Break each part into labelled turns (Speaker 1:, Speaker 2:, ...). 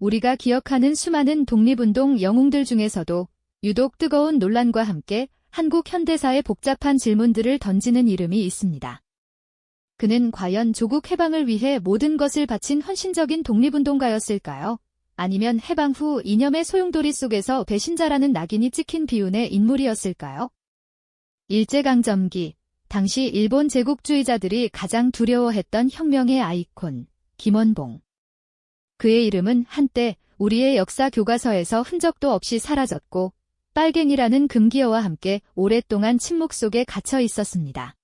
Speaker 1: 우리가 기억하는 수많은 독립운동 영웅들 중에서도 유독 뜨거운 논란과 함께 한국 현대사의 복잡한 질문들을 던지는 이름이 있습니다. 그는 과연 조국 해방을 위해 모든 것을 바친 헌신적인 독립운동가였을까요? 아니면 해방 후 이념의 소용돌이 속에서 배신자라는 낙인이 찍힌 비운의 인물이었을까요? 일제강점기, 당시 일본 제국주의자들이 가장 두려워했던 혁명의 아이콘, 김원봉. 그의 이름은 한때 우리의 역사 교과서에서 흔적도 없이 사라졌고 빨갱이라는 금기어와 함께 오랫동안 침묵 속에 갇혀 있었습니다.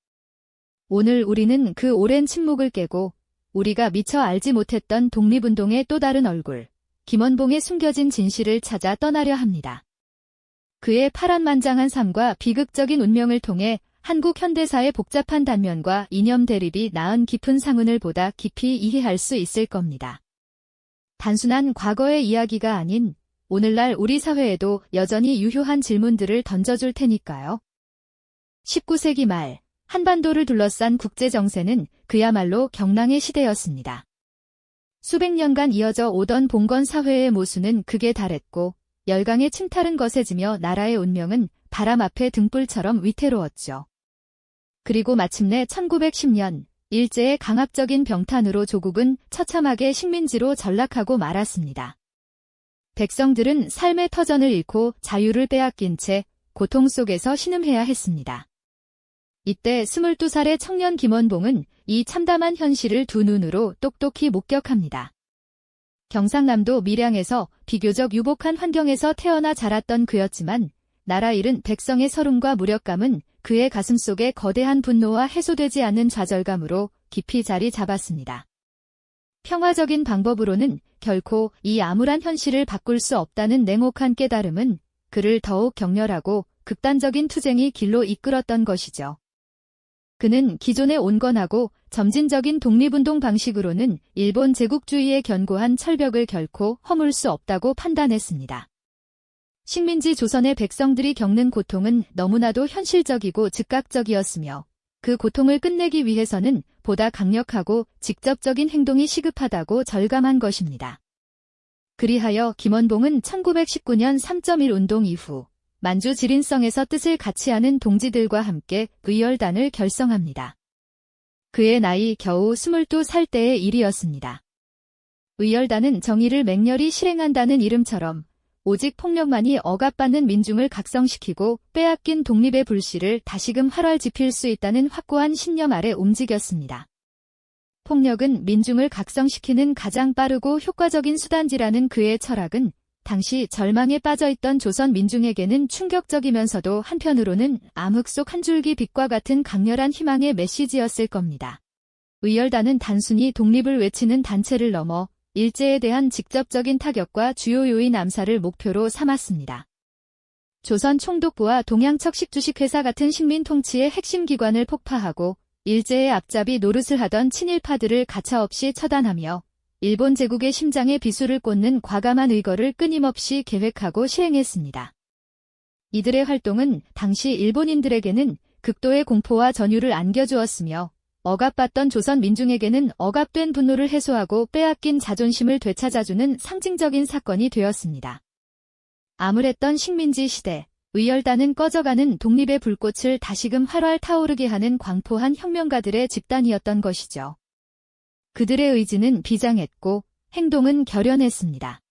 Speaker 1: 오늘 우리는 그 오랜 침묵을 깨고 우리가 미처 알지 못했던 독립운동의 또 다른 얼굴, 김원봉의 숨겨진 진실을 찾아 떠나려 합니다. 그의 파란만장한 삶과 비극적인 운명을 통해 한국 현대사의 복잡한 단면과 이념 대립이 낳은 깊은 상흔을 보다 깊이 이해할 수 있을 겁니다. 단순한 과거의 이야기가 아닌 오늘날 우리 사회에도 여전히 유효한 질문들을 던져줄 테니까요. 19세기 말 한반도를 둘러싼 국제정세는 그야말로 경랑의 시대였습니다. 수백 년간 이어져 오던 봉건 사회의 모순은 극에 달했고 열강의 침탈은 거세지며 나라의 운명은 바람 앞에 등불처럼 위태로웠죠. 그리고 마침내 1910년 일제의 강압적인 병탄으로 조국은 처참하게 식민지로 전락하고 말았습니다. 백성들은 삶의 터전을 잃고 자유를 빼앗긴 채 고통 속에서 신음해야 했습니다. 이때 22살의 청년 김원봉은 이 참담한 현실을 두 눈으로 똑똑히 목격합니다. 경상남도 밀양에서 비교적 유복한 환경에서 태어나 자랐던 그였지만 나라 잃은 백성의 서름과 무력감은 그의 가슴속에 거대한 분노와 해소되지 않는 좌절감으로 깊이 자리 잡았습니다. 평화적인 방법으로는 결코 이 암울한 현실을 바꿀 수 없다는 냉혹한 깨달음은 그를 더욱 격렬하고 극단적인 투쟁의 길로 이끌었던 것이죠. 그는 기존의 온건하고 점진적인 독립운동 방식으로는 일본 제국주의의 견고한 철벽을 결코 허물 수 없다고 판단했습니다. 식민지 조선의 백성들이 겪는 고통은 너무나도 현실적이고 즉각적이었으며 그 고통을 끝내기 위해서는 보다 강력하고 직접적인 행동이 시급하다고 절감한 것입니다. 그리하여 김원봉은 1919년 3.1 운동 이후 만주 지린성에서 뜻을 같이 하는 동지들과 함께 의열단을 결성합니다. 그의 나이 겨우 22살 때의 일이었습니다. 의열단은 정의를 맹렬히 실행한다는 이름처럼 오직 폭력만이 억압받는 민중을 각성시키고 빼앗긴 독립의 불씨를 다시금 활활 지필 수 있다는 확고한 신념 아래 움직였습니다. 폭력은 민중을 각성시키는 가장 빠르고 효과적인 수단지라는 그의 철학은 당시 절망에 빠져있던 조선 민중에게는 충격적이면서도 한편으로는 암흑 속 한 줄기 빛과 같은 강렬한 희망의 메시지였을 겁니다. 의열단은 단순히 독립을 외치는 단체를 넘어 일제에 대한 직접적인 타격과 주요 요인 암살을 목표로 삼았습니다. 조선 총독부와 동양척식 주식회사 같은 식민 통치의 핵심 기관을 폭파하고 일제의 앞잡이 노릇을 하던 친일파들을 가차없이 처단하며 일본 제국의 심장에 비수를 꽂는 과감한 의거를 끊임없이 계획하고 시행했습니다. 이들의 활동은 당시 일본인들에게는 극도의 공포와 전율을 안겨주었으며 억압받던 조선 민중에게는 억압된 분노를 해소하고 빼앗긴 자존심을 되찾아주는 상징적인 사건이 되었습니다. 암울했던 식민지 시대, 의열단은 꺼져가는 독립의 불꽃을 다시금 활활 타오르게 하는 광포한 혁명가들의 집단이었던 것이죠. 그들의 의지는 비장했고 행동은 결연했습니다.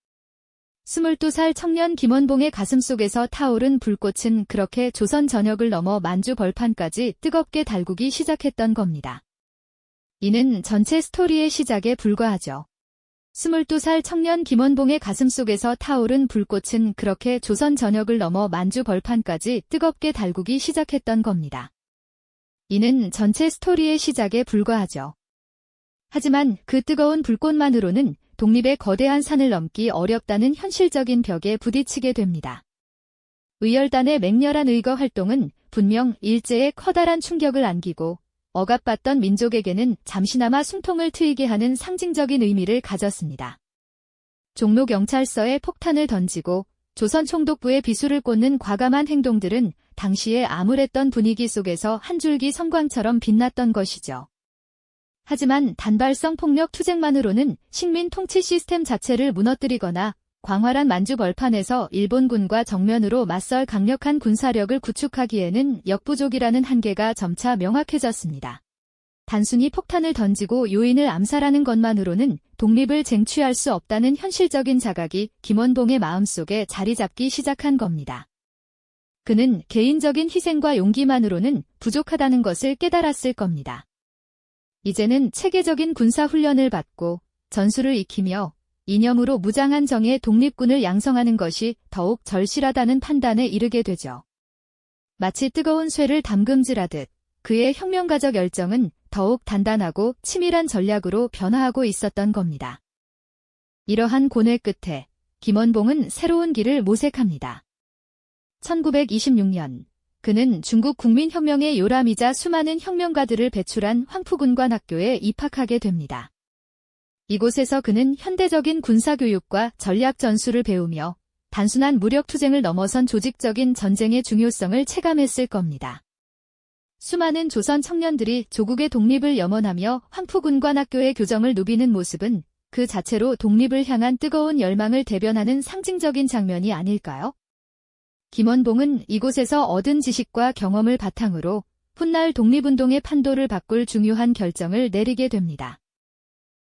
Speaker 1: 22살 청년 김원봉의 가슴속에서 타오른 불꽃은 그렇게 조선 전역을 넘어 만주 벌판까지 뜨겁게 달구기 시작했던 겁니다. 이는 전체 스토리의 시작에 불과하죠. 22살 청년 김원봉의 가슴속에서 타오른 불꽃은 그렇게 조선 전역을 넘어 만주 벌판까지 뜨겁게 달구기 시작했던 겁니다. 이는 전체 스토리의 시작에 불과하죠. 하지만 그 뜨거운 불꽃만으로는 독립의 거대한 산을 넘기 어렵다는 현실적인 벽에 부딪히게 됩니다. 의열단의 맹렬한 의거 활동은 분명 일제에 커다란 충격을 안기고 억압받던 민족에게는 잠시나마 숨통을 트이게 하는 상징적인 의미를 가졌습니다. 종로경찰서에 폭탄을 던지고 조선 총독부에 비수를 꽂는 과감한 행동들은 당시의 암울했던 분위기 속에서 한 줄기 성광처럼 빛났던 것이죠. 하지만 단발성 폭력 투쟁만으로는 식민 통치 시스템 자체를 무너뜨리거나 광활한 만주 벌판에서 일본군과 정면으로 맞설 강력한 군사력을 구축하기에는 역부족이라는 한계가 점차 명확해졌습니다. 단순히 폭탄을 던지고 요인을 암살하는 것만으로는 독립을 쟁취할 수 없다는 현실적인 자각이 김원봉의 마음속에 자리 잡기 시작한 겁니다. 그는 개인적인 희생과 용기만으로는 부족하다는 것을 깨달았을 겁니다. 이제는 체계적인 군사훈련을 받고 전술을 익히며 이념으로 무장한 정예 독립군을 양성하는 것이 더욱 절실하다는 판단에 이르게 되죠. 마치 뜨거운 쇠를 담금질하듯 그의 혁명가적 열정은 더욱 단단하고 치밀한 전략으로 변화하고 있었던 겁니다. 이러한 고뇌 끝에 김원봉은 새로운 길을 모색합니다. 1926년 그는 중국 국민혁명의 요람이자 수많은 혁명가들을 배출한 황푸군관학교에 입학하게 됩니다. 이곳에서 그는 현대적인 군사교육과 전략 전술을 배우며 단순한 무력투쟁을 넘어선 조직적인 전쟁의 중요성을 체감했을 겁니다. 수많은 조선 청년들이 조국의 독립을 염원하며 황푸군관학교의 교정을 누비는 모습은 그 자체로 독립을 향한 뜨거운 열망을 대변하는 상징적인 장면이 아닐까요? 김원봉은 이곳에서 얻은 지식과 경험을 바탕으로 훗날 독립운동의 판도를 바꿀 중요한 결정을 내리게 됩니다.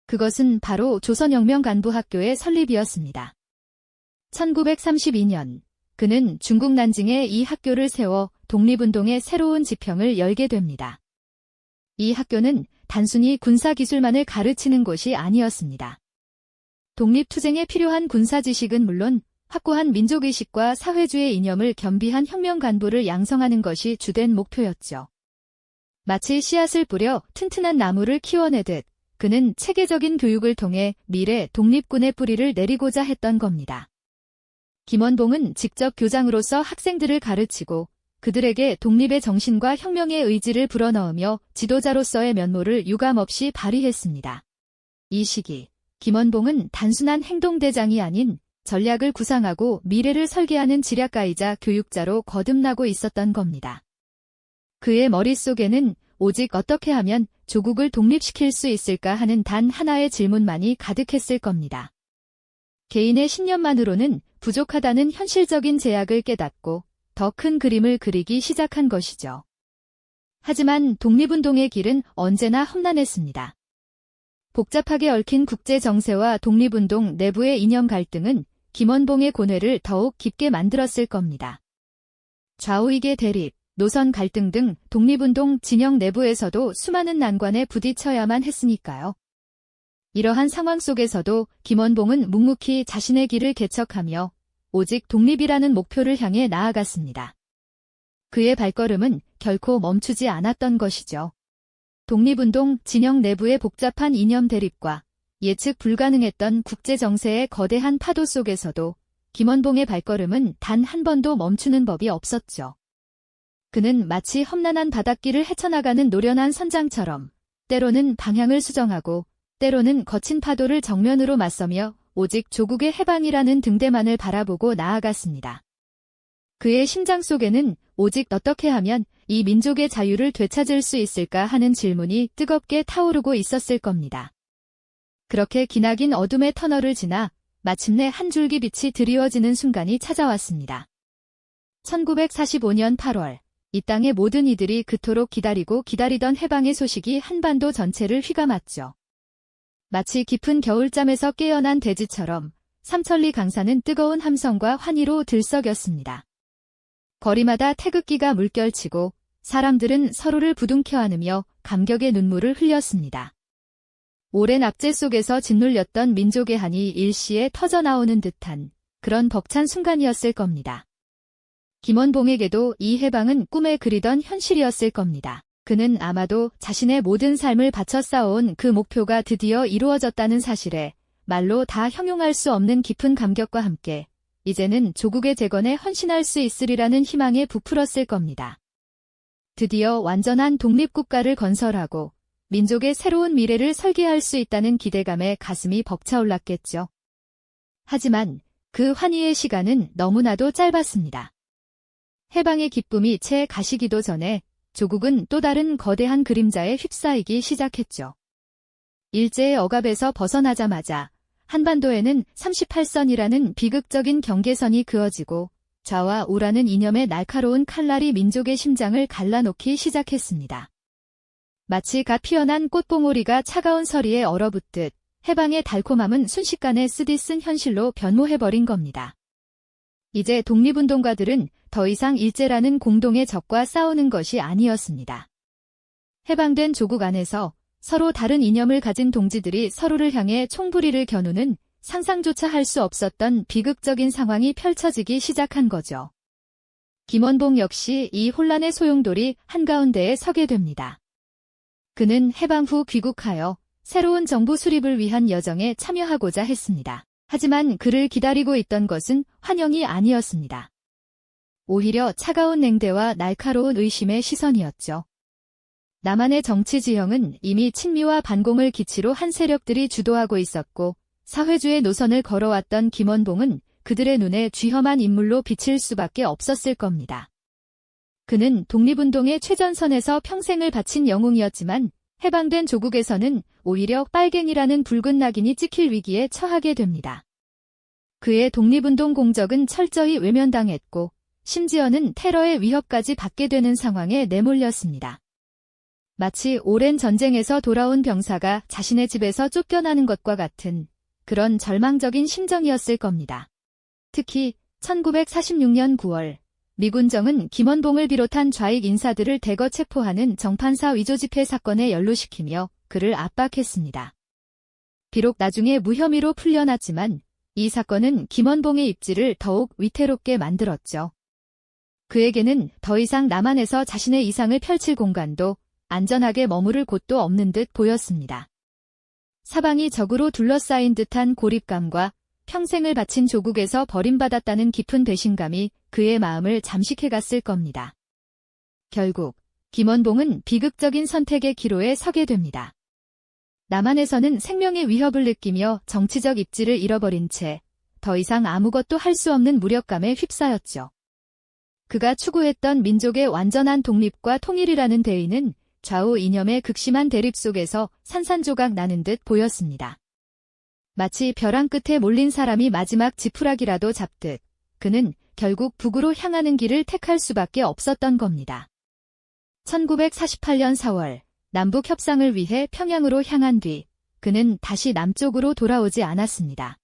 Speaker 1: 그것은 바로 조선혁명간부학교의 설립이었습니다. 1932년 그는 중국 난징에 이 학교를 세워 독립운동의 새로운 지평을 열게 됩니다. 이 학교는 단순히 군사기술만을 가르치는 곳이 아니었습니다. 독립투쟁에 필요한 군사지식은 물론 확고한 민족의식과 사회주의 이념을 겸비한 혁명간부를 양성하는 것이 주된 목표였죠. 마치 씨앗을 뿌려 튼튼한 나무를 키워내듯 그는 체계적인 교육을 통해 미래 독립군의 뿌리를 내리고자 했던 겁니다. 김원봉은 직접 교장으로서 학생들을 가르치고 그들에게 독립의 정신과 혁명의 의지를 불어넣으며 지도자로서의 면모를 유감없이 발휘했습니다. 이 시기 김원봉은 단순한 행동대장이 아닌 전략을 구상하고 미래를 설계하는 지략가이자 교육자로 거듭나고 있었던 겁니다. 그의 머릿속에는 오직 어떻게 하면 조국을 독립시킬 수 있을까 하는 단 하나의 질문만이 가득했을 겁니다. 개인의 신념만으로는 부족하다는 현실적인 제약을 깨닫고 더 큰 그림을 그리기 시작한 것이죠. 하지만 독립운동의 길은 언제나 험난했습니다. 복잡하게 얽힌 국제정세와 독립운동 내부의 이념 갈등은 김원봉의 고뇌를 더욱 깊게 만들었을 겁니다. 좌우익의 대립, 노선 갈등 등 독립운동 진영 내부에서도 수많은 난관에 부딪혀야만 했으니까요. 이러한 상황 속에서도 김원봉은 묵묵히 자신의 길을 개척하며 오직 독립이라는 목표를 향해 나아갔습니다. 그의 발걸음은 결코 멈추지 않았던 것이죠. 독립운동 진영 내부의 복잡한 이념 대립과 예측 불가능했던 국제정세의 거대한 파도 속에서도 김원봉의 발걸음은 단 한 번도 멈추는 법이 없었죠. 그는 마치 험난한 바닷길을 헤쳐나가는 노련한 선장처럼 때로는 방향을 수정하고 때로는 거친 파도를 정면으로 맞서며 오직 조국의 해방이라는 등대만을 바라보고 나아갔습니다. 그의 심장 속에는 오직 어떻게 하면 이 민족의 자유를 되찾을 수 있을까 하는 질문이 뜨겁게 타오르고 있었을 겁니다. 그렇게 기나긴 어둠의 터널을 지나 마침내 한 줄기 빛이 드리워지는 순간이 찾아왔습니다. 1945년 8월, 이 땅의 모든 이들이 그토록 기다리고 기다리던 해방의 소식이 한반도 전체를 휘감았죠. 마치 깊은 겨울잠에서 깨어난 돼지처럼 삼천리 강산은 뜨거운 함성과 환희로 들썩였습니다. 거리마다 태극기가 물결치고 사람들은 서로를 부둥켜 안으며 감격의 눈물을 흘렸습니다. 오랜 압제 속에서 짓눌렸던 민족의 한이 일시에 터져나오는 듯한 그런 벅찬 순간이었을 겁니다. 김원봉에게도 이 해방은 꿈에 그리던 현실이었을 겁니다. 그는 아마도 자신의 모든 삶을 바쳐 쌓아온 그 목표가 드디어 이루어졌다는 사실에 말로 다 형용할 수 없는 깊은 감격과 함께 이제는 조국의 재건에 헌신할 수 있으리라는 희망에 부풀었을 겁니다. 드디어 완전한 독립국가를 건설하고 민족의 새로운 미래를 설계할 수 있다는 기대감에 가슴이 벅차올랐겠죠. 하지만 그 환희의 시간은 너무나도 짧았습니다. 해방의 기쁨이 채 가시기도 전에 조국은 또 다른 거대한 그림자에 휩싸이기 시작했죠. 일제의 억압에서 벗어나자마자 한반도에는 38선이라는 비극적인 경계선이 그어지고 좌와 우라는 이념의 날카로운 칼날이 민족의 심장을 갈라놓기 시작했습니다. 마치 갓 피어난 꽃봉오리가 차가운 서리에 얼어붙듯 해방의 달콤함은 순식간에 쓰디쓴 현실로 변모해버린 겁니다. 이제 독립운동가들은 더 이상 일제라는 공동의 적과 싸우는 것이 아니었습니다. 해방된 조국 안에서 서로 다른 이념을 가진 동지들이 서로를 향해 총부리를 겨누는 상상조차 할 수 없었던 비극적인 상황이 펼쳐지기 시작한 거죠. 김원봉 역시 이 혼란의 소용돌이 한가운데에 서게 됩니다. 그는 해방 후 귀국하여 새로운 정부 수립을 위한 여정에 참여하고자 했습니다. 하지만 그를 기다리고 있던 것은 환영이 아니었습니다. 오히려 차가운 냉대와 날카로운 의심의 시선이었죠. 남한의 정치 지형은 이미 친미와 반공을 기치로 한 세력들이 주도하고 있었고 사회주의 노선을 걸어왔던 김원봉은 그들의 눈에 쥐험한 인물로 비칠 수밖에 없었을 겁니다. 그는 독립운동의 최전선에서 평생을 바친 영웅이었지만 해방된 조국에서는 오히려 빨갱이라는 붉은 낙인이 찍힐 위기에 처하게 됩니다. 그의 독립운동 공적은 철저히 외면당했고 심지어는 테러의 위협까지 받게 되는 상황에 내몰렸습니다. 마치 오랜 전쟁에서 돌아온 병사가 자신의 집에서 쫓겨나는 것과 같은 그런 절망적인 심정이었을 겁니다. 특히 1946년 9월 미군정은 김원봉을 비롯한 좌익 인사들을 대거 체포하는 정판사 위조 집회 사건에 연루시키며 그를 압박했습니다. 비록 나중에 무혐의로 풀려났지만 이 사건은 김원봉의 입지를 더욱 위태롭게 만들었죠. 그에게는 더 이상 남한에서 자신의 이상을 펼칠 공간도 안전하게 머무를 곳도 없는 듯 보였습니다. 사방이 적으로 둘러싸인 듯한 고립감과 평생을 바친 조국에서 버림받았다는 깊은 배신감이 그의 마음을 잠식해갔을 겁니다. 결국 김원봉은 비극적인 선택의 기로에 서게 됩니다. 남한에서는 생명의 위협을 느끼며 정치적 입지를 잃어버린 채 더 이상 아무것도 할 수 없는 무력감에 휩싸였죠. 그가 추구했던 민족의 완전한 독립과 통일이라는 대의는 좌우 이념의 극심한 대립 속에서 산산조각 나는 듯 보였습니다. 마치 벼랑 끝에 몰린 사람이 마지막 지푸라기라도 잡듯 그는 결국 북으로 향하는 길을 택할 수밖에 없었던 겁니다. 1948년 4월 남북 협상을 위해 평양으로 향한 뒤 그는 다시 남쪽으로 돌아오지 않았습니다.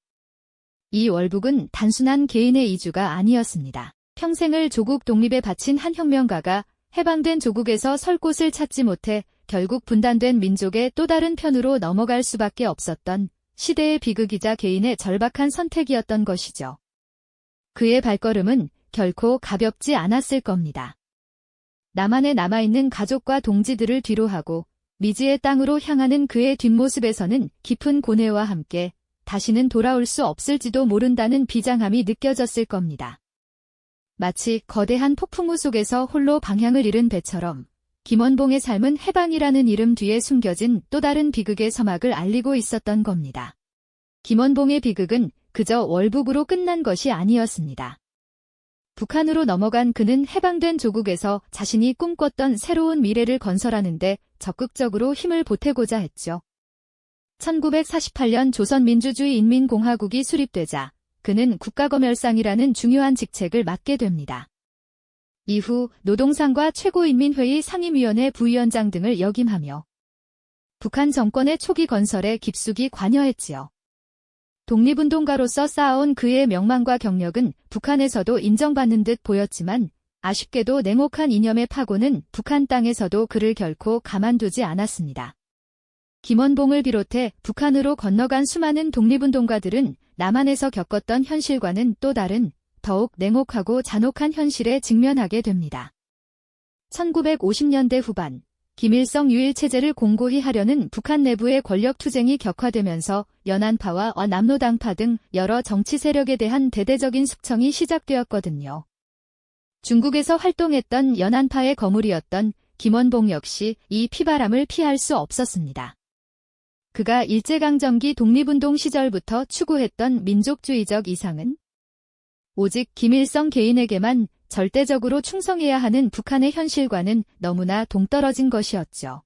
Speaker 1: 이 월북은 단순한 개인의 이주가 아니었습니다. 평생을 조국 독립에 바친 한 혁명가가 해방된 조국에서 설 곳을 찾지 못해 결국 분단된 민족의 또 다른 편으로 넘어갈 수밖에 없었던 시대의 비극이자 개인의 절박한 선택이었던 것이죠. 그의 발걸음은 결코 가볍지 않았을 겁니다. 남한에 남아있는 가족과 동지들을 뒤로하고 미지의 땅으로 향하는 그의 뒷모습에서는 깊은 고뇌와 함께 다시는 돌아올 수 없을지도 모른다는 비장함이 느껴졌을 겁니다. 마치 거대한 폭풍우 속에서 홀로 방향을 잃은 배처럼 김원봉의 삶은 해방이라는 이름 뒤에 숨겨진 또 다른 비극의 서막을 알리고 있었던 겁니다. 김원봉의 비극은 그저 월북으로 끝난 것이 아니었습니다. 북한으로 넘어간 그는 해방된 조국에서 자신이 꿈꿨던 새로운 미래를 건설하는 데 적극적으로 힘을 보태고자 했죠. 1948년 조선민주주의인민공화국이 수립되자 그는 국가검열상이라는 중요한 직책을 맡게 됩니다. 이후 노동상과 최고인민회의 상임위원회 부위원장 등을 역임하며 북한 정권의 초기 건설에 깊숙이 관여했지요. 독립운동가로서 쌓아온 그의 명망과 경력은 북한에서도 인정받는 듯 보였지만 아쉽게도 냉혹한 이념의 파고는 북한 땅에서도 그를 결코 가만두지 않았습니다. 김원봉을 비롯해 북한으로 건너간 수많은 독립운동가들은 남한에서 겪었던 현실과는 또 다른 더욱 냉혹하고 잔혹한 현실에 직면하게 됩니다. 1950년대 후반 김일성 유일 체제를 공고히 하려는 북한 내부의 권력 투쟁이 격화되면서 연안파와 남로당파 등 여러 정치 세력에 대한 대대적인 숙청이 시작되었거든요. 중국에서 활동했던 연안파의 거물이었던 김원봉 역시 이 피바람을 피할 수 없었습니다. 그가 일제강점기 독립운동 시절부터 추구했던 민족주의적 이상은 오직 김일성 개인에게만 절대적으로 충성해야 하는 북한의 현실과는 너무나 동떨어진 것이었죠.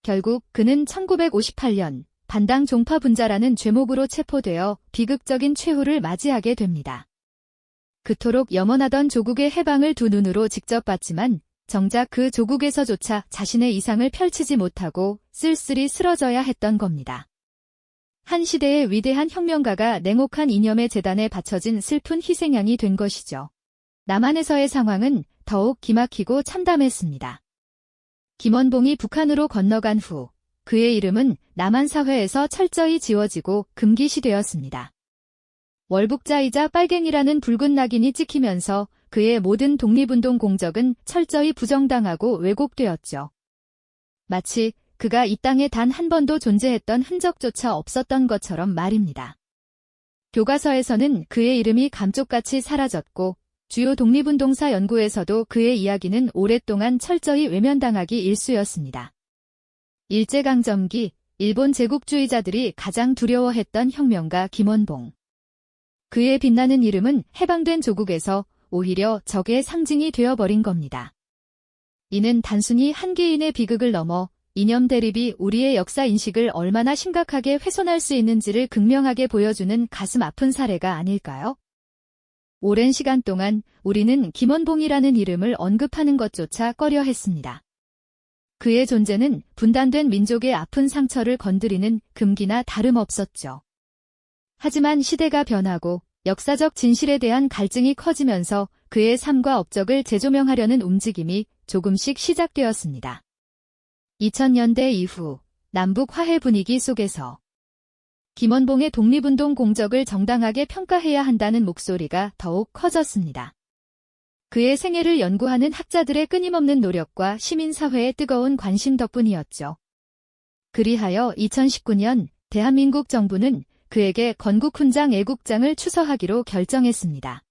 Speaker 1: 결국 그는 1958년 반당 종파 분자라는 죄목으로 체포되어 비극적인 최후를 맞이하게 됩니다. 그토록 염원하던 조국의 해방을 두 눈으로 직접 봤지만 정작 그 조국에서조차 자신의 이상을 펼치지 못하고 쓸쓸히 쓰러져야 했던 겁니다. 한 시대의 위대한 혁명가가 냉혹한 이념의 재단에 바쳐진 슬픈 희생양이 된 것이죠. 남한에서의 상황은 더욱 기막히고 참담했습니다. 김원봉이 북한으로 건너간 후 그의 이름은 남한 사회에서 철저히 지워지고 금기시되었습니다. 월북자이자 빨갱이라는 붉은 낙인이 찍히면서 그의 모든 독립운동 공적은 철저히 부정당하고 왜곡되었죠. 마치 그가 이 땅에 단 한 번도 존재했던 흔적조차 없었던 것처럼 말입니다. 교과서에서는 그의 이름이 감쪽같이 사라졌고 주요 독립운동사 연구에서도 그의 이야기는 오랫동안 철저히 외면당하기 일쑤였습니다. 일제강점기 일본 제국주의자들이 가장 두려워했던 혁명가 김원봉. 그의 빛나는 이름은 해방된 조국에서 오히려 적의 상징이 되어버린 겁니다. 이는 단순히 한 개인의 비극을 넘어 이념 대립이 우리의 역사 인식을 얼마나 심각하게 훼손할 수 있는지를 극명하게 보여주는 가슴 아픈 사례가 아닐까요? 오랜 시간 동안 우리는 김원봉이라는 이름을 언급하는 것조차 꺼려했습니다. 그의 존재는 분단된 민족의 아픈 상처를 건드리는 금기나 다름없었죠. 하지만 시대가 변하고 역사적 진실에 대한 갈증이 커지면서 그의 삶과 업적을 재조명하려는 움직임이 조금씩 시작되었습니다. 2000년대 이후 남북 화해 분위기 속에서 김원봉의 독립운동 공적을 정당하게 평가해야 한다는 목소리가 더욱 커졌습니다. 그의 생애를 연구하는 학자들의 끊임없는 노력과 시민사회의 뜨거운 관심 덕분이었죠. 그리하여 2019년 대한민국 정부는 그에게 건국훈장 애국장을 추서하기로 결정했습니다.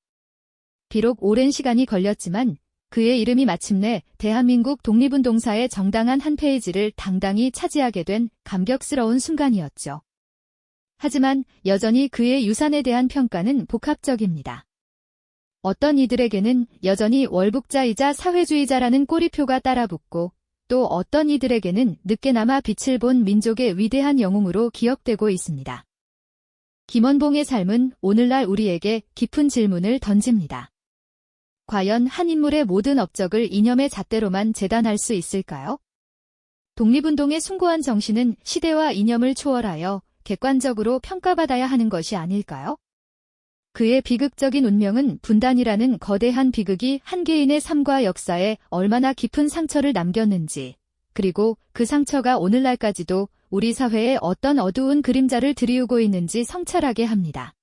Speaker 1: 비록 오랜 시간이 걸렸지만 그의 이름이 마침내 대한민국 독립운동사의 정당한 한 페이지를 당당히 차지하게 된 감격스러운 순간이었죠. 하지만 여전히 그의 유산에 대한 평가는 복합적입니다. 어떤 이들에게는 여전히 월북자이자 사회주의자라는 꼬리표가 따라붙고 또 어떤 이들에게는 늦게나마 빛을 본 민족의 위대한 영웅으로 기억되고 있습니다. 김원봉의 삶은 오늘날 우리에게 깊은 질문을 던집니다. 과연 한 인물의 모든 업적을 이념의 잣대로만 재단할 수 있을까요? 독립운동의 숭고한 정신은 시대와 이념을 초월하여 객관적으로 평가받아야 하는 것이 아닐까요? 그의 비극적인 운명은 분단이라는 거대한 비극이 한 개인의 삶과 역사에 얼마나 깊은 상처를 남겼는지, 그리고 그 상처가 오늘날까지도 우리 사회에 어떤 어두운 그림자를 드리우고 있는지 성찰하게 합니다.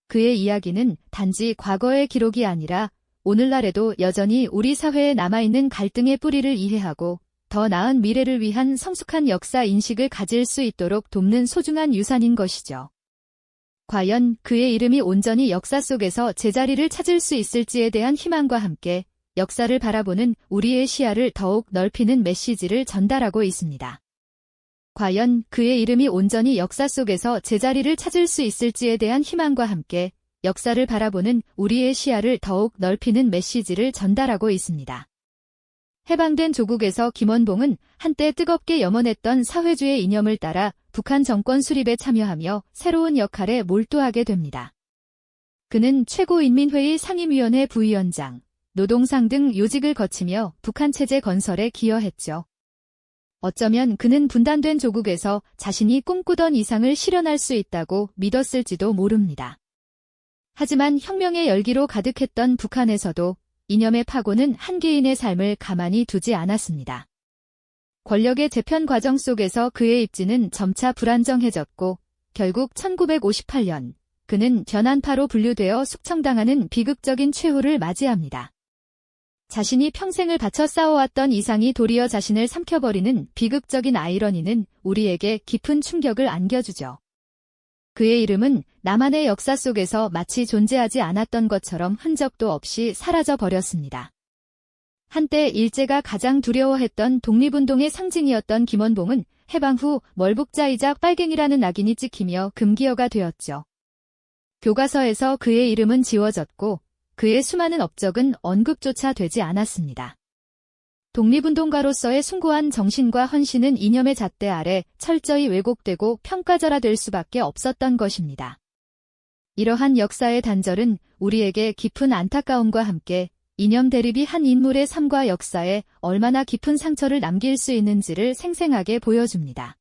Speaker 1: 그의 이야기는 단지 과거의 기록이 아니라 오늘날에도 여전히 우리 사회에 남아있는 갈등의 뿌리를 이해하고 더 나은 미래를 위한 성숙한 역사 인식을 가질 수 있도록 돕는 소중한 유산인 것이죠. 과연 그의 이름이 온전히 역사 속에서 제자리를 찾을 수 있을지에 대한 희망과 함께 역사를 바라보는 우리의 시야를 더욱 넓히는 메시지를 전달하고 있습니다. 과연 그의 이름이 온전히 역사 속에서 제자리를 찾을 수 있을지에 대한 희망과 함께 역사를 바라보는 우리의 시야를 더욱 넓히는 메시지를 전달하고 있습니다. 해방된 조국에서 김원봉은 한때 뜨겁게 염원했던 사회주의 이념을 따라 북한 정권 수립에 참여하며 새로운 역할에 몰두하게 됩니다. 그는 최고인민회의 상임위원회 부위원장, 노동상 등 요직을 거치며 북한 체제 건설에 기여했죠. 어쩌면 그는 분단된 조국에서 자신이 꿈꾸던 이상을 실현할 수 있다고 믿었을지도 모릅니다. 하지만 혁명의 열기로 가득했던 북한에서도 이념의 파고는 한 개인의 삶을 가만히 두지 않았습니다. 권력의 재편 과정 속에서 그의 입지는 점차 불안정해졌고 결국 1958년 그는 변한파로 분류되어 숙청당하는 비극적인 최후를 맞이합니다. 자신이 평생을 바쳐 싸워왔던 이상이 도리어 자신을 삼켜버리는 비극적인 아이러니는 우리에게 깊은 충격을 안겨주죠. 그의 이름은 남한의 역사 속에서 마치 존재하지 않았던 것처럼 흔적도 없이 사라져버렸습니다. 한때 일제가 가장 두려워했던 독립운동의 상징이었던 김원봉은 해방 후 월북자이자 빨갱이라는 낙인이 찍히며 금기어가 되었죠. 교과서에서 그의 이름은 지워졌고 그의 수많은 업적은 언급조차 되지 않았습니다. 독립운동가로서의 숭고한 정신과 헌신은 이념의 잣대 아래 철저히 왜곡되고 평가절하될 수밖에 없었던 것입니다. 이러한 역사의 단절은 우리에게 깊은 안타까움과 함께 이념 대립이 한 인물의 삶과 역사에 얼마나 깊은 상처를 남길 수 있는지를 생생하게 보여줍니다.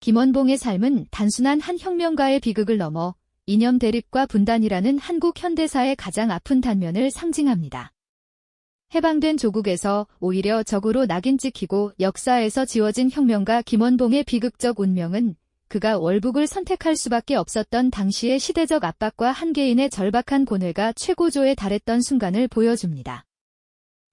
Speaker 1: 김원봉의 삶은 단순한 한 혁명가의 비극을 넘어 이념 대립과 분단이라는 한국 현대사의 가장 아픈 단면을 상징합니다. 해방된 조국에서 오히려 적으로 낙인 찍히고 역사에서 지워진 혁명가 김원봉의 비극적 운명은 그가 월북을 선택할 수밖에 없었던 당시의 시대적 압박과 한 개인의 절박한 고뇌가 최고조에 달했던 순간을 보여줍니다.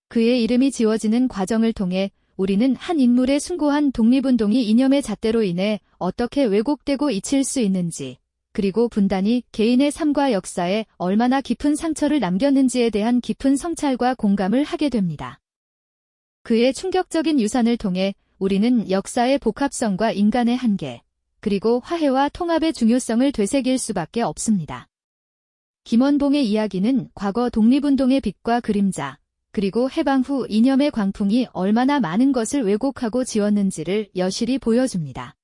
Speaker 1: 그의 이름이 지워지는 과정을 통해 우리는 한 인물의 숭고한 독립운동이 이념의 잣대로 인해 어떻게 왜곡되고 잊힐 수 있는지, 그리고 분단이 개인의 삶과 역사에 얼마나 깊은 상처를 남겼는지에 대한 깊은 성찰과 공감을 하게 됩니다. 그의 충격적인 유산을 통해 우리는 역사의 복합성과 인간의 한계, 그리고 화해와 통합의 중요성을 되새길 수밖에 없습니다. 김원봉의 이야기는 과거 독립운동의 빛과 그림자, 그리고 해방 후 이념의 광풍이 얼마나 많은 것을 왜곡하고 지웠는지를 여실히 보여줍니다.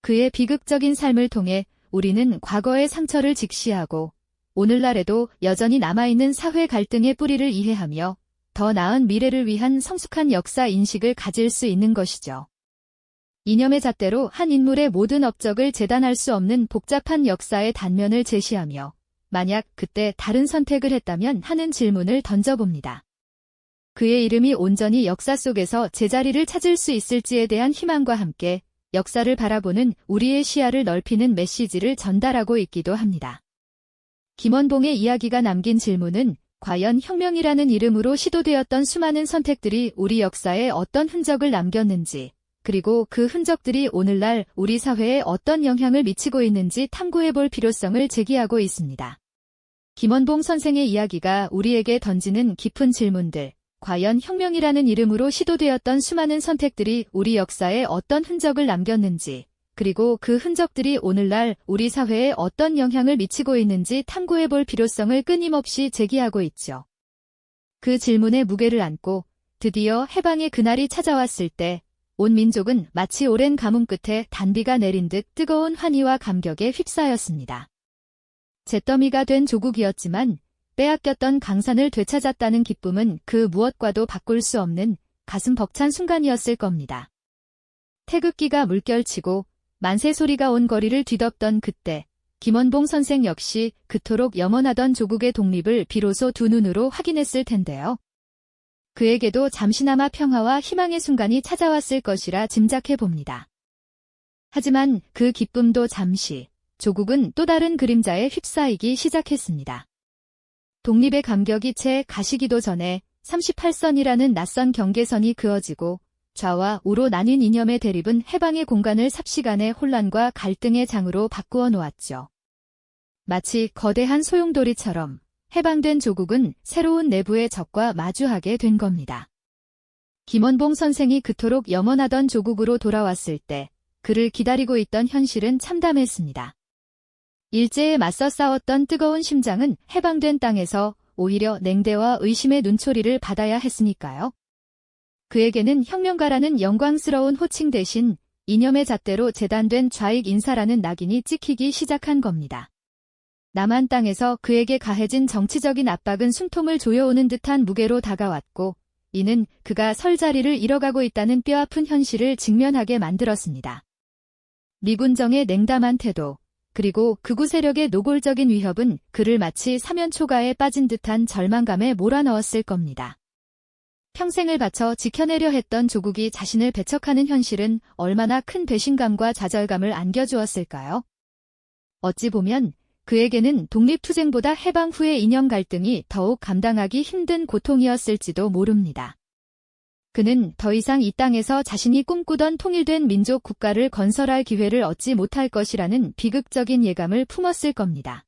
Speaker 1: 그의 비극적인 삶을 통해 우리는 과거의 상처를 직시하고 오늘날에도 여전히 남아있는 사회 갈등의 뿌리를 이해하며 더 나은 미래를 위한 성숙한 역사 인식을 가질 수 있는 것이죠. 이념의 잣대로 한 인물의 모든 업적을 재단할 수 없는 복잡한 역사의 단면을 제시하며 만약 그때 다른 선택을 했다면 하는 질문을 던져봅니다. 그의 이름이 온전히 역사 속에서 제자리를 찾을 수 있을지에 대한 희망과 함께 역사를 바라보는 우리의 시야를 넓히는 메시지를 전달하고 있기도 합니다. 김원봉의 이야기가 남긴 질문은 과연 혁명이라는 이름으로 시도되었던 수많은 선택들이 우리 역사에 어떤 흔적을 남겼는지, 그리고 그 흔적들이 오늘날 우리 사회에 어떤 영향을 미치고 있는지 탐구해볼 필요성을 제기하고 있습니다. 김원봉 선생의 이야기가 우리에게 던지는 깊은 질문들, 과연 혁명이라는 이름으로 시도되었던 수많은 선택들이 우리 역사에 어떤 흔적을 남겼는지, 그리고 그 흔적들이 오늘날 우리 사회에 어떤 영향을 미치고 있는지 탐구해볼 필요성을 끊임없이 제기하고 있죠. 그 질문의 무게를 안고 드디어 해방의 그날이 찾아왔을 때 온 민족은 마치 오랜 가뭄 끝에 단비가 내린 듯 뜨거운 환희와 감격에 휩싸였습니다. 잿더미가 된 조국이었지만 빼앗겼던 강산을 되찾았다는 기쁨은 그 무엇과도 바꿀 수 없는 가슴 벅찬 순간이었을 겁니다. 태극기가 물결치고 만세 소리가 온 거리를 뒤덮던 그때 김원봉 선생 역시 그토록 염원하던 조국의 독립을 비로소 두 눈으로 확인했을 텐데요. 그에게도 잠시나마 평화와 희망의 순간이 찾아왔을 것이라 짐작해 봅니다. 하지만 그 기쁨도 잠시, 조국은 또 다른 그림자에 휩싸이기 시작했습니다. 독립의 감격이 채 가시기도 전에 38선이라는 낯선 경계선이 그어지고 좌와 우로 나뉜 이념의 대립은 해방의 공간을 삽시간에 혼란과 갈등의 장으로 바꾸어 놓았죠. 마치 거대한 소용돌이처럼 해방된 조국은 새로운 내부의 적과 마주하게 된 겁니다. 김원봉 선생이 그토록 염원하던 조국으로 돌아왔을 때 그를 기다리고 있던 현실은 참담했습니다. 일제에 맞서 싸웠던 뜨거운 심장은 해방된 땅에서 오히려 냉대와 의심의 눈초리를 받아야 했으니까요. 그에게는 혁명가라는 영광스러운 호칭 대신 이념의 잣대로 재단된 좌익 인사라는 낙인이 찍히기 시작한 겁니다. 남한 땅에서 그에게 가해진 정치적인 압박은 숨통을 조여오는 듯한 무게로 다가왔고, 이는 그가 설 자리를 잃어가고 있다는 뼈아픈 현실을 직면하게 만들었습니다. 미군정의 냉담한 태도, 그리고 극우 세력의 노골적인 위협은 그를 마치 사면초가에 빠진 듯한 절망감에 몰아넣었을 겁니다. 평생을 바쳐 지켜내려 했던 조국이 자신을 배척하는 현실은 얼마나 큰 배신감과 좌절감을 안겨주었을까요? 어찌 보면 그에게는 독립투쟁보다 해방 후의 이념 갈등이 더욱 감당하기 힘든 고통이었을지도 모릅니다. 그는 더 이상 이 땅에서 자신이 꿈꾸던 통일된 민족 국가를 건설할 기회를 얻지 못할 것이라는 비극적인 예감을 품었을 겁니다.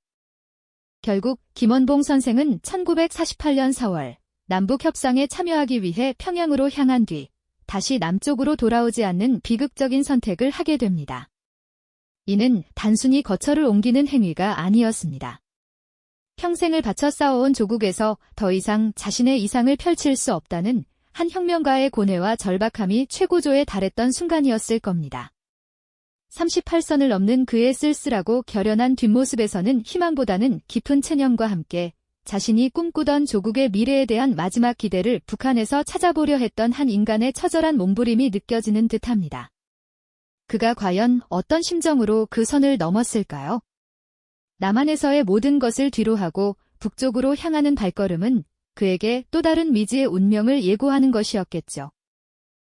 Speaker 1: 결국 김원봉 선생은 1948년 4월 남북협상에 참여하기 위해 평양으로 향한 뒤 다시 남쪽으로 돌아오지 않는 비극적인 선택을 하게 됩니다. 이는 단순히 거처를 옮기는 행위가 아니었습니다. 평생을 바쳐 싸워온 조국에서 더 이상 자신의 이상을 펼칠 수 없다는 한 혁명가의 고뇌와 절박함이 최고조에 달했던 순간이었을 겁니다. 38선을 넘는 그의 쓸쓸하고 결연한 뒷모습에서는 희망보다는 깊은 체념과 함께 자신이 꿈꾸던 조국의 미래에 대한 마지막 기대를 북한에서 찾아보려 했던 한 인간의 처절한 몸부림이 느껴지는 듯합니다. 그가 과연 어떤 심정으로 그 선을 넘었을까요? 남한에서의 모든 것을 뒤로하고 북쪽으로 향하는 발걸음은 그에게 또 다른 미지의 운명을 예고하는 것이었겠죠.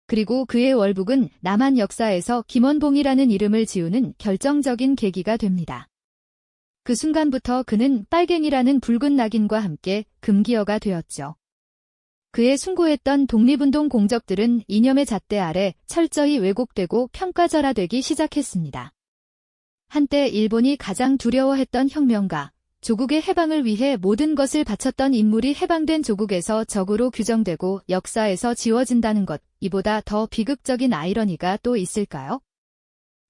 Speaker 1: 그리고 그의 월북은 남한 역사에서 김원봉이라는 이름을 지우는 결정적인 계기가 됩니다. 그 순간부터 그는 빨갱이라는 붉은 낙인과 함께 금기어가 되었죠. 그의 숭고했던 독립운동 공적들은 이념의 잣대 아래 철저히 왜곡되고 평가절하되기 시작했습니다. 한때 일본이 가장 두려워했던 혁명가, 조국의 해방을 위해 모든 것을 바쳤던 인물이 해방된 조국에서 적으로 규정되고 역사에서 지워진다는 것, 이보다 더 비극적인 아이러니가 또 있을까요?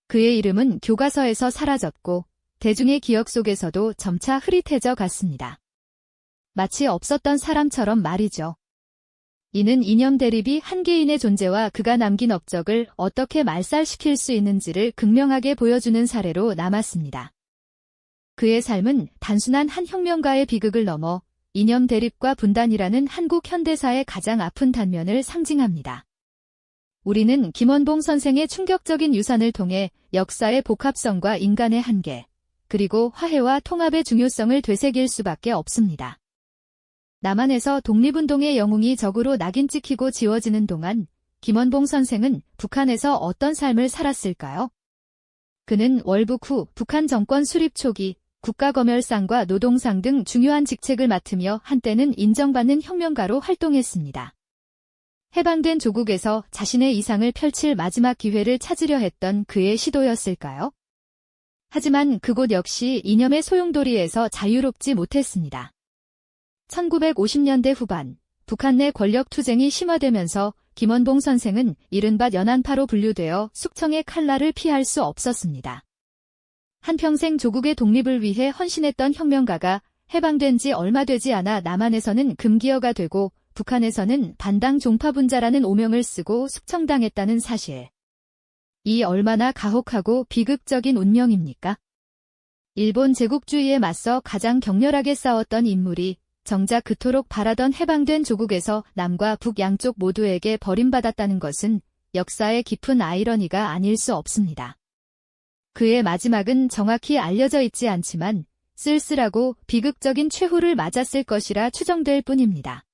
Speaker 1: 그의 이름은 교과서에서 사라졌고 대중의 기억 속에서도 점차 흐릿해져 갔습니다. 마치 없었던 사람처럼 말이죠. 이는 이념 대립이 한 개인의 존재와 그가 남긴 업적을 어떻게 말살시킬 수 있는지를 극명하게 보여주는 사례로 남았습니다. 그의 삶은 단순한 한 혁명가의 비극을 넘어 이념 대립과 분단이라는 한국 현대사의 가장 아픈 단면을 상징합니다. 우리는 김원봉 선생의 충격적인 유산을 통해 역사의 복합성과 인간의 한계, 그리고 화해와 통합의 중요성을 되새길 수밖에 없습니다. 남한에서 독립운동의 영웅이 적으로 낙인 찍히고 지워지는 동안 김원봉 선생은 북한에서 어떤 삶을 살았을까요? 그는 월북 후 북한 정권 수립 초기 국가검열상과 노동상 등 중요한 직책을 맡으며 한때는 인정받는 혁명가로 활동했습니다. 해방된 조국에서 자신의 이상을 펼칠 마지막 기회를 찾으려 했던 그의 시도였을까요? 하지만 그곳 역시 이념의 소용돌이에서 자유롭지 못했습니다. 1950년대 후반, 북한 내 권력 투쟁이 심화되면서 김원봉 선생은 이른바 연안파로 분류되어 숙청의 칼날을 피할 수 없었습니다. 한평생 조국의 독립을 위해 헌신했던 혁명가가 해방된 지 얼마 되지 않아 남한에서는 금기어가 되고 북한에서는 반당 종파분자라는 오명을 쓰고 숙청당했다는 사실. 이 얼마나 가혹하고 비극적인 운명입니까? 일본 제국주의에 맞서 가장 격렬하게 싸웠던 인물이 정작 그토록 바라던 해방된 조국에서 남과 북 양쪽 모두에게 버림받았다는 것은 역사의 깊은 아이러니가 아닐 수 없습니다. 그의 마지막은 정확히 알려져 있지 않지만 쓸쓸하고 비극적인 최후를 맞았을 것이라 추정될 뿐입니다.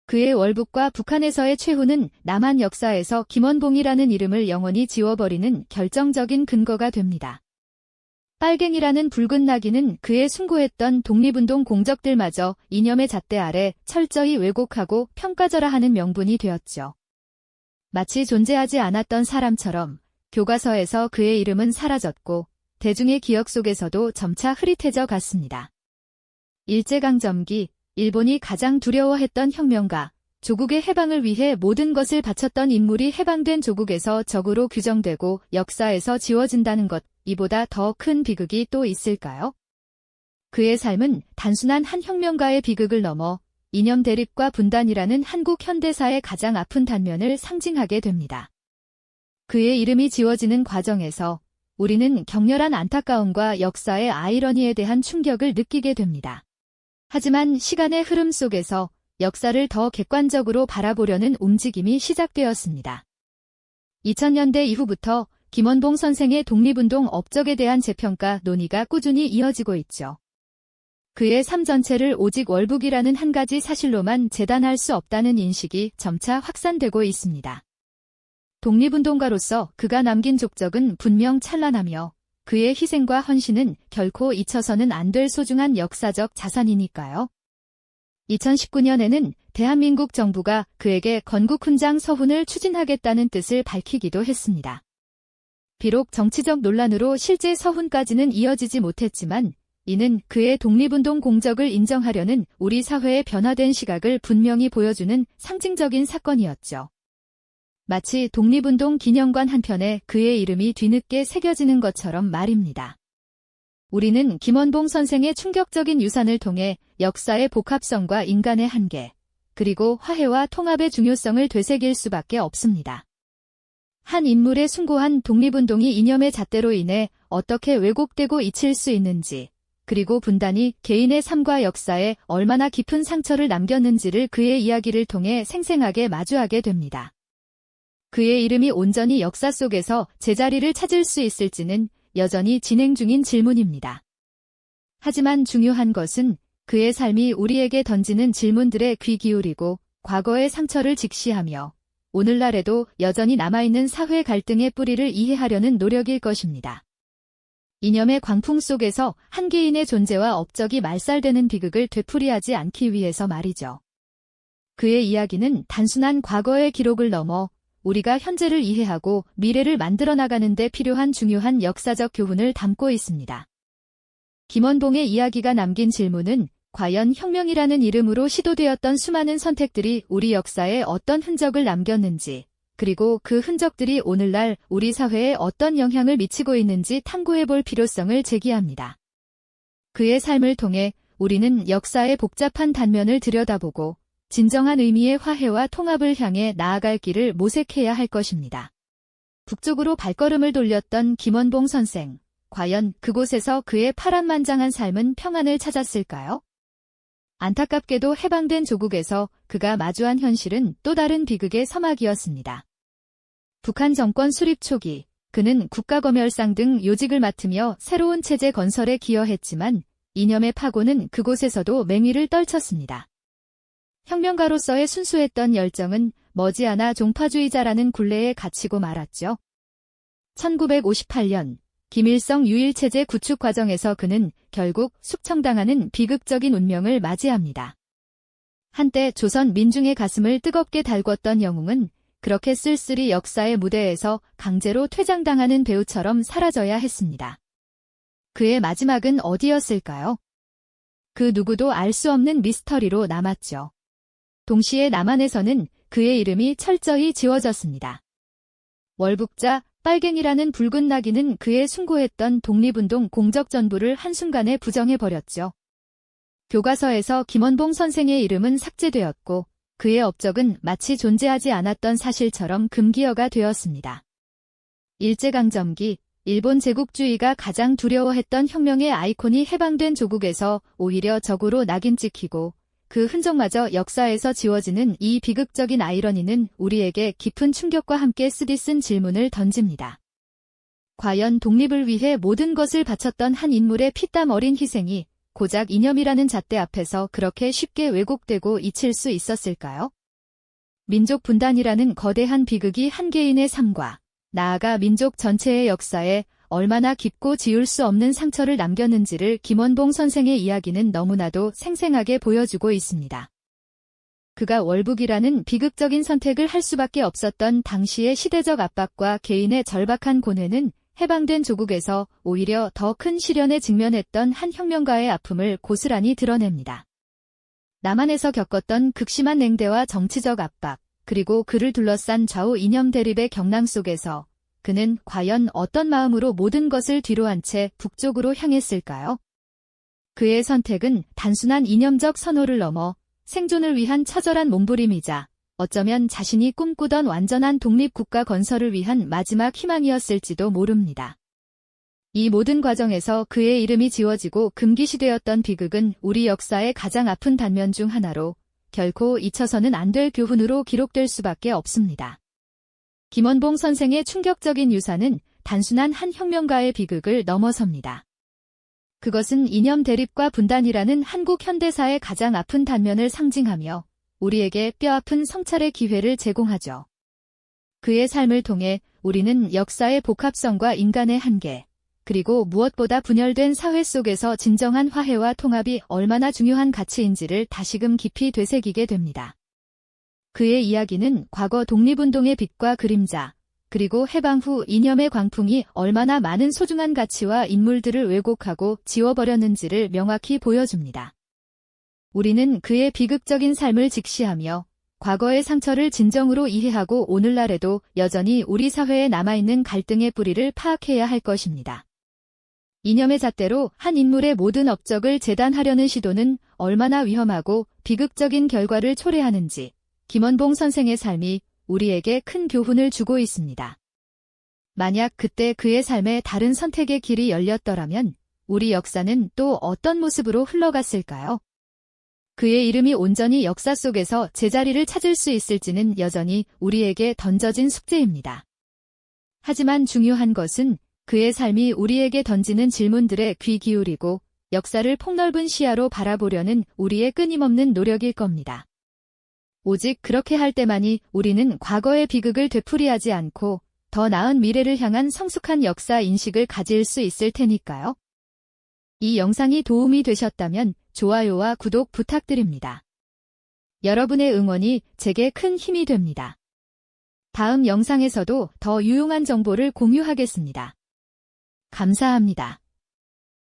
Speaker 1: 그의 월북과 북한에서의 최후는 남한 역사에서 김원봉이라는 이름을 영원히 지워버리는 결정적인 근거가 됩니다. 빨갱이라는 붉은 낙인은 그의 숭고했던 독립운동 공적들마저 이념의 잣대 아래 철저히 왜곡하고 평가절하하는 명분이 되었죠. 마치 존재하지 않았던 사람처럼 교과서에서 그의 이름은 사라졌고 대중의 기억 속에서도 점차 흐릿해져 갔습니다. 일제강점기, 일본이 가장 두려워했던 혁명가, 조국의 해방을 위해 모든 것을 바쳤던 인물이 해방된 조국에서 적으로 규정되고 역사에서 지워진다는 것, 이보다 더 큰 비극이 또 있을까요? 그의 삶은 단순한 한 혁명가의 비극을 넘어 이념 대립과 분단이라는 한국 현대사의 가장 아픈 단면을 상징하게 됩니다. 그의 이름이 지워지는 과정에서 우리는 격렬한 안타까움과 역사의 아이러니에 대한 충격을 느끼게 됩니다. 하지만 시간의 흐름 속에서 역사를 더 객관적으로 바라보려는 움직임이 시작되었습니다. 2000년대 이후부터 김원봉 선생의 독립운동 업적에 대한 재평가 논의가 꾸준히 이어지고 있죠. 그의 삶 전체를 오직 월북이라는 한 가지 사실로만 재단할 수 없다는 인식이 점차 확산되고 있습니다. 독립운동가로서 그가 남긴 족적은 분명 찬란하며 그의 희생과 헌신은 결코 잊혀서는 안 될 소중한 역사적 자산이니까요. 2019년에는 대한민국 정부가 그에게 건국훈장 서훈을 추진하겠다는 뜻을 밝히기도 했습니다. 비록 정치적 논란으로 실제 서훈까지는 이어지지 못했지만 이는 그의 독립운동 공적을 인정하려는 우리 사회의 변화된 시각을 분명히 보여주는 상징적인 사건이었죠. 마치 독립운동 기념관 한편에 그의 이름이 뒤늦게 새겨지는 것처럼 말입니다. 우리는 김원봉 선생의 충격적인 유산을 통해 역사의 복합성과 인간의 한계, 그리고 화해와 통합의 중요성을 되새길 수밖에 없습니다. 한 인물의 숭고한 독립운동이 이념의 잣대로 인해 어떻게 왜곡되고 잊힐 수 있는지, 그리고 분단이 개인의 삶과 역사에 얼마나 깊은 상처를 남겼는지를 그의 이야기를 통해 생생하게 마주하게 됩니다. 그의 이름이 온전히 역사 속에서 제자리를 찾을 수 있을지는 여전히 진행 중인 질문입니다. 하지만 중요한 것은 그의 삶이 우리에게 던지는 질문들에 귀 기울이고 과거의 상처를 직시하며 오늘날에도 여전히 남아있는 사회 갈등의 뿌리를 이해하려는 노력일 것입니다. 이념의 광풍 속에서 한 개인의 존재와 업적이 말살되는 비극을 되풀이하지 않기 위해서 말이죠. 그의 이야기는 단순한 과거의 기록을 넘어 우리가 현재를 이해하고 미래를 만들어 나가는 데 필요한 중요한 역사적 교훈을 담고 있습니다. 김원봉의 이야기가 남긴 질문은 과연 혁명이라는 이름으로 시도되었던 수많은 선택들이 우리 역사에 어떤 흔적을 남겼는지, 그리고 그 흔적들이 오늘날 우리 사회에 어떤 영향을 미치고 있는지 탐구해볼 필요성을 제기합니다. 그의 삶을 통해 우리는 역사의 복잡한 단면을 들여다보고 진정한 의미의 화해와 통합을 향해 나아갈 길을 모색해야 할 것입니다. 북쪽으로 발걸음을 돌렸던 김원봉 선생, 과연 그곳에서 그의 파란만장한 삶은 평안을 찾았을까요? 안타깝게도 해방된 조국에서 그가 마주한 현실은 또 다른 비극의 서막이었습니다. 북한 정권 수립 초기, 그는 국가검열상 등 요직을 맡으며 새로운 체제 건설에 기여했지만 이념의 파고는 그곳에서도 맹위를 떨쳤습니다. 혁명가로서의 순수했던 열정은 머지않아 종파주의자라는 굴레에 갇히고 말았죠. 1958년 김일성 유일체제 구축 과정에서 그는 결국 숙청당하는 비극적인 운명을 맞이합니다. 한때 조선 민중의 가슴을 뜨겁게 달궜던 영웅은 그렇게 쓸쓸히 역사의 무대에서 강제로 퇴장당하는 배우처럼 사라져야 했습니다. 그의 마지막은 어디였을까요? 그 누구도 알 수 없는 미스터리로 남았죠. 동시에 남한에서는 그의 이름이 철저히 지워졌습니다. 월북자 빨갱이라는 붉은 낙인은 그의 숭고했던 독립운동 공적 전부를 한순간에 부정해버렸죠. 교과서에서 김원봉 선생의 이름은 삭제되었고 그의 업적은 마치 존재하지 않았던 사실처럼 금기어가 되었습니다. 일제강점기, 일본 제국주의가 가장 두려워했던 혁명의 아이콘이 해방된 조국에서 오히려 적으로 낙인 찍히고 그 흔적마저 역사에서 지워지는 이 비극적인 아이러니는 우리에게 깊은 충격과 함께 쓰디쓴 질문을 던집니다. 과연 독립을 위해 모든 것을 바쳤던 한 인물의 피땀 어린 희생이 고작 이념이라는 잣대 앞에서 그렇게 쉽게 왜곡되고 잊힐 수 있었을까요? 민족 분단이라는 거대한 비극이 한 개인의 삶과 나아가 민족 전체의 역사에 얼마나 깊고 지울 수 없는 상처를 남겼는지를 김원봉 선생의 이야기는 너무나도 생생하게 보여주고 있습니다. 그가 월북이라는 비극적인 선택을 할 수밖에 없었던 당시의 시대적 압박과 개인의 절박한 고뇌는 해방된 조국에서 오히려 더 큰 시련에 직면했던 한 혁명가의 아픔을 고스란히 드러냅니다. 남한에서 겪었던 극심한 냉대와 정치적 압박, 그리고 그를 둘러싼 좌우 이념 대립의 경랑 속에서 그는 과연 어떤 마음으로 모든 것을 뒤로 한 채 북쪽으로 향했을까요? 그의 선택은 단순한 이념적 선호를 넘어 생존을 위한 처절한 몸부림이자 어쩌면 자신이 꿈꾸던 완전한 독립국가 건설을 위한 마지막 희망이었을지도 모릅니다. 이 모든 과정에서 그의 이름이 지워지고 금기시되었던 비극은 우리 역사의 가장 아픈 단면 중 하나로 결코 잊혀서는 안 될 교훈으로 기록될 수밖에 없습니다. 김원봉 선생의 충격적인 유산은 단순한 한 혁명가의 비극을 넘어섭니다. 그것은 이념 대립과 분단이라는 한국 현대사의 가장 아픈 단면을 상징하며 우리에게 뼈아픈 성찰의 기회를 제공하죠. 그의 삶을 통해 우리는 역사의 복합성과 인간의 한계, 그리고 무엇보다 분열된 사회 속에서 진정한 화해와 통합이 얼마나 중요한 가치인지를 다시금 깊이 되새기게 됩니다. 그의 이야기는 과거 독립운동의 빛과 그림자, 그리고 해방 후 이념의 광풍이 얼마나 많은 소중한 가치와 인물들을 왜곡하고 지워버렸는지를 명확히 보여줍니다. 우리는 그의 비극적인 삶을 직시하며 과거의 상처를 진정으로 이해하고 오늘날에도 여전히 우리 사회에 남아있는 갈등의 뿌리를 파악해야 할 것입니다. 이념의 잣대로 한 인물의 모든 업적을 재단하려는 시도는 얼마나 위험하고 비극적인 결과를 초래하는지 김원봉 선생의 삶이 우리에게 큰 교훈을 주고 있습니다. 만약 그때 그의 삶에 다른 선택의 길이 열렸더라면 우리 역사는 또 어떤 모습으로 흘러갔을까요? 그의 이름이 온전히 역사 속에서 제자리를 찾을 수 있을지는 여전히 우리에게 던져진 숙제입니다. 하지만 중요한 것은 그의 삶이 우리에게 던지는 질문들에 귀 기울이고 역사를 폭넓은 시야로 바라보려는 우리의 끊임없는 노력일 겁니다. 오직 그렇게 할 때만이 우리는 과거의 비극을 되풀이하지 않고 더 나은 미래를 향한 성숙한 역사 인식을 가질 수 있을 테니까요. 이 영상이 도움이 되셨다면 좋아요와 구독 부탁드립니다. 여러분의 응원이 제게 큰 힘이 됩니다. 다음 영상에서도 더 유용한 정보를 공유하겠습니다. 감사합니다.